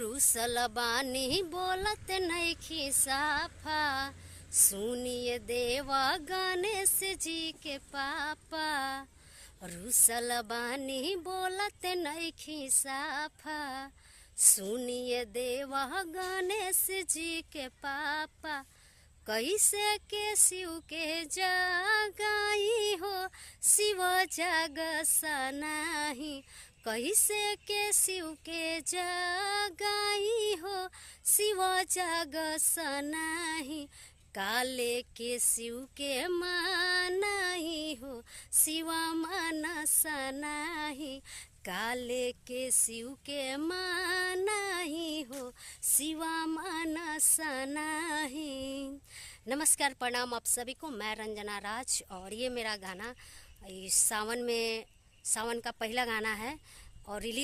रूसल बानी बोलत नइखी साफा, सुनिए देवा गणेश जी के पापा। रूसल बानी बोलत नइखी साफा, सुनिए देवा गणेश जी के पापा। कैसे के शिव के जगाई हो, शिव जगस नाही। कैसे के शिव के जगाई हो, शिव जगस नाही। काले के शिव के मानाई हो, शिव मनस नाही। काले के शिव के मानाई हो, शिव मनस नाही। नमस्कार, प्रणाम आप सभी को। मैं रंजना राज और ये मेरा गाना सावन का पहला गाना है और रिलीज